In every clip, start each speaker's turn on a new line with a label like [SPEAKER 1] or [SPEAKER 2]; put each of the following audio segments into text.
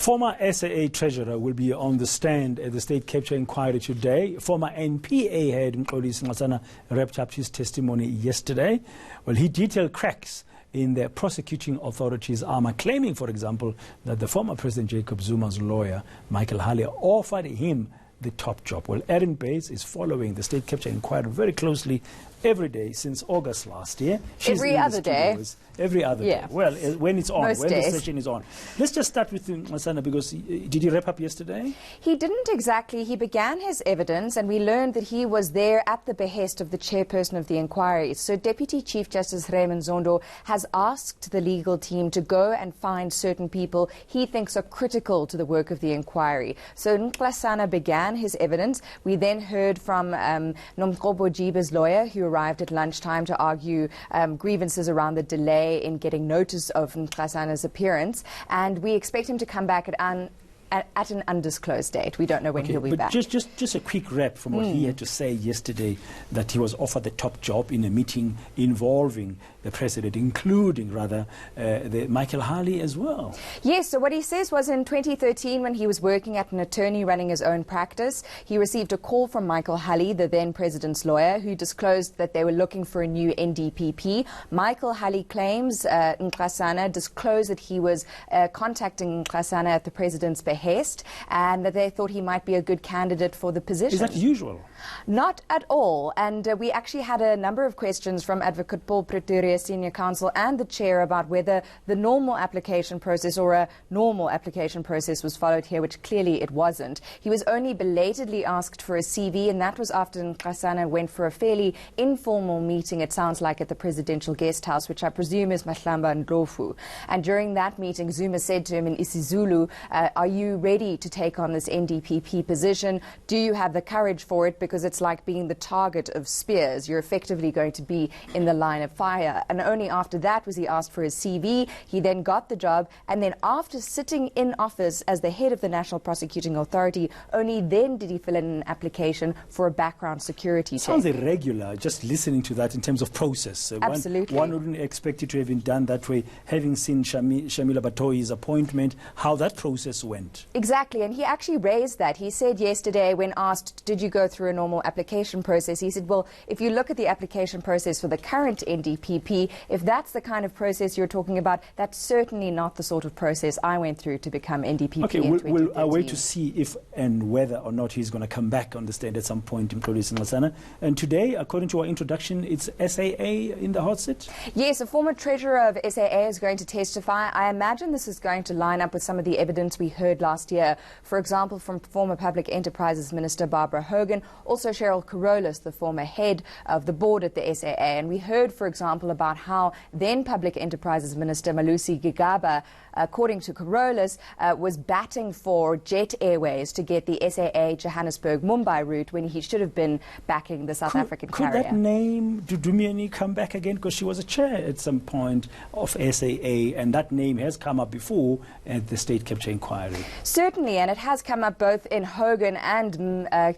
[SPEAKER 1] Former SAA treasurer will be on the stand at the state capture inquiry today. Former NPA head Mxolisi Nxasana wrapped up his testimony yesterday. Well, he detailed cracks in the prosecuting authorities' armour, claiming, for example, that the former President Jacob Zuma's lawyer, Michael Hulley, offered him the top job. Well, Erin Bates is following the state capture inquiry very closely every day since August last year.
[SPEAKER 2] Every other day.
[SPEAKER 1] Every other day. Well, when it's on,
[SPEAKER 2] Most
[SPEAKER 1] when
[SPEAKER 2] days.
[SPEAKER 1] the session is on. Let's just start with Nxasana, because did he wrap up yesterday?
[SPEAKER 2] He didn't exactly. He began his evidence, and we learned that he was there at the behest of the chairperson of the inquiry. So Deputy Chief Justice Raymond Zondo has asked the legal team to go and find certain people he thinks are critical to the work of the inquiry. So Nxasana began his evidence. We then heard from Nomgcobo Jiba's lawyer, who arrived at lunchtime to argue grievances around the delay in getting notice of Nxasana's appearance, and we expect him to come back at an undisclosed date. We don't know when he'll be back.
[SPEAKER 1] Just a quick wrap from what he had to say yesterday, that he was offered the top job in a meeting involving the president, including the Michael Hulley as well.
[SPEAKER 2] Yes, so what he says was in 2013, when he was working at an attorney running his own practice, he received a call from Michael Hulley, the then president's lawyer, who disclosed that they were looking for a new NDPP. Michael Hulley claims Nxasana disclosed that he was contacting Nxasana at the president's behest, and that they thought he might be a good candidate for the position.
[SPEAKER 1] Is that usual?
[SPEAKER 2] Not at all. And we actually had a number of questions from Advocate Paul Pretoria, Senior Counsel, and the Chair about whether the normal application process or a normal application process was followed here, which clearly it wasn't. He was only belatedly asked for a CV, and that was after Nxasana went for a fairly informal meeting, it sounds like, at the presidential guest house, which I presume is Mahlamba Ndlovu. And during that meeting, Zuma said to him in isiZulu, are you ready to take on this NDPP position? Do you have the courage for it? Because it's like being the target of spears. You're effectively going to be in the line of fire. And only after that was he asked for his CV. He then got the job. And then after sitting in office as the head of the National Prosecuting Authority, only then did he fill in an application for a background security check.
[SPEAKER 1] Sounds irregular, just listening to that in terms of process.
[SPEAKER 2] Absolutely.
[SPEAKER 1] One wouldn't expect it to have been done that way, having seen Shamila Batohi's appointment, how that process went.
[SPEAKER 2] Exactly, and he actually raised that. He said yesterday, when asked, did you go through a normal application process, he said, well, if you look at the application process for the current NDPP, if that's the kind of process you're talking about, that's certainly not the sort of process I went through to become NDPP
[SPEAKER 1] okay,
[SPEAKER 2] in 2013.
[SPEAKER 1] We'll wait to see if and whether or not he's going to come back on the stand at some point in Mxolisi Nxasana. And today, according to our introduction, it's SAA in the hot seat?
[SPEAKER 2] Yes, a former treasurer of SAA is going to testify. I imagine this is going to line up with some of the evidence we heard last year, for example, from former Public Enterprises Minister Barbara Hogan, also Cheryl Carolus, the former head of the board at the SAA. And we heard, for example, about how then Public Enterprises Minister Mxolisi Nxasana, according to Carolus, was batting for Jet Airways to get the SAA Johannesburg-Mumbai route when he should have been backing the South African carrier.
[SPEAKER 1] Could that name, Dudumiani, come back again? Because she was a chair at some point of SAA, and that name has come up before at the state capture inquiry.
[SPEAKER 2] Certainly, and it has come up both in Hogan and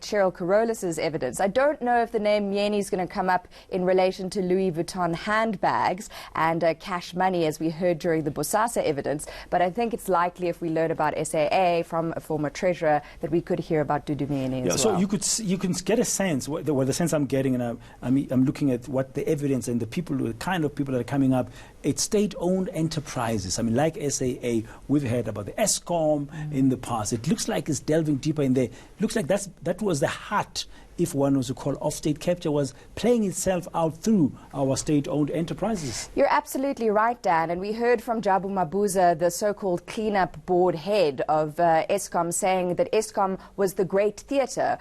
[SPEAKER 2] Cheryl Carolus's evidence. I don't know if the name Myeni is going to come up in relation to Louis Vuitton handbags and cash money, as we heard during the Bosasa evidence, but I think it's likely, if we learn about SAA from a former treasurer, that we could hear about Dudu Myeni as well.
[SPEAKER 1] So you can get a sense, the sense I'm getting, and I'm looking at what the evidence and the kind of people that are coming up. It's state-owned enterprises. I mean, like SAA, we've heard about the ESCOM in the past. It looks like it's delving deeper in there. Looks like that was the heart, if one was to call off-state capture, was playing itself out through our state-owned enterprises.
[SPEAKER 2] You're absolutely right, Dan. And we heard from Jabu Mabuza, the so-called clean-up board head of ESCOM, saying that ESCOM was the great theatre,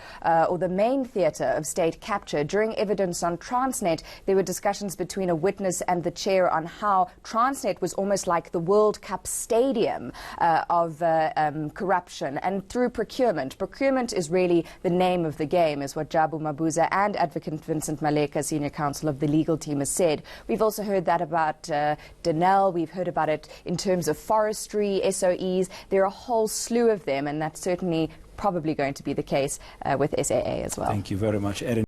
[SPEAKER 2] or the main theatre of state capture. During evidence on Transnet, there were discussions between a witness and the chair on how Transnet was almost like the World Cup stadium of corruption, and through procurement. Procurement is really the name of the game, is what Jabu Mabuza and Advocate Vincent Maleka, Senior Counsel of the legal team, has said. We've also heard that about Denel. We've heard about it in terms of forestry, SOEs. There are a whole slew of them, and that's certainly probably going to be the case with SAA as well.
[SPEAKER 1] Thank you very much, Erin.